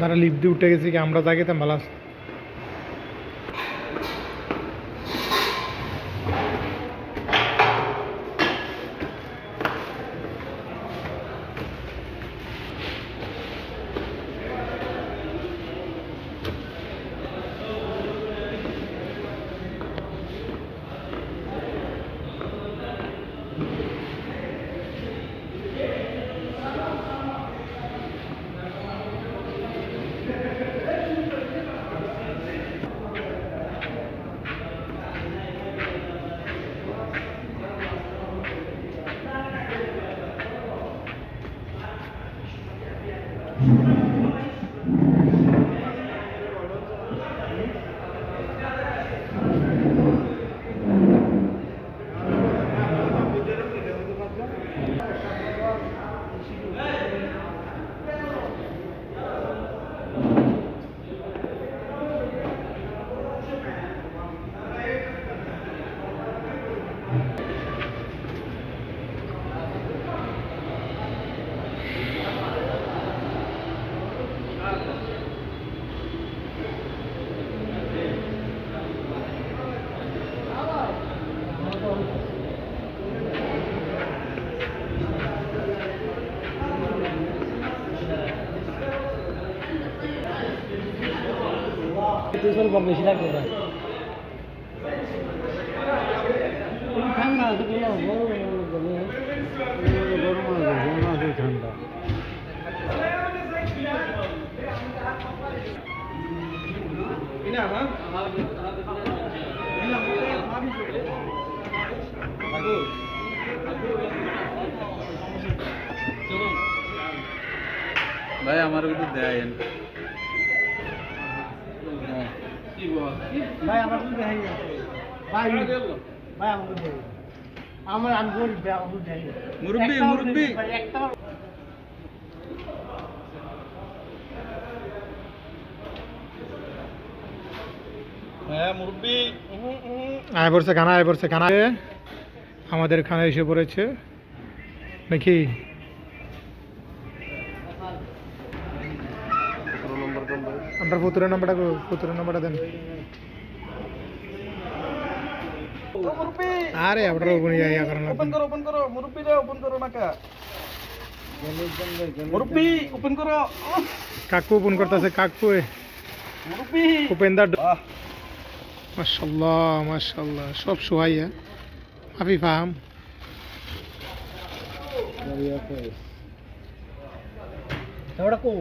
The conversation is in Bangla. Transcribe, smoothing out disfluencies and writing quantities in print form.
তারা লিফট দিয়ে উঠে গেছি কি আমরা জায়গাতে ভালো আছে। বেশি লাগবে না ঠান্ডা ভাই আমার কিন্তু দেয় ভাই আমার তো দেখাই ভাই ভাই আমাকে দেখাই আমার আমি গরিব ভাই আমাকে দেখাই মুরব্বি একটা হ্যাঁ মুরব্বি আয় পড়ছে খানা আমাদের খানা এসে পড়েছে নাকি আমরা 17 নম্বরটা দেন। আরে আপনারা ওপেন করো মুরব্বি রে ওপেন করো না কা মুরব্বি ওপেন করো কাকু ওপেন করতেছে কাকু মুরব্বি ওপেন দা মাশাআল্লাহ সব সোহাইয়া মাফি ফাহাম ওটা কো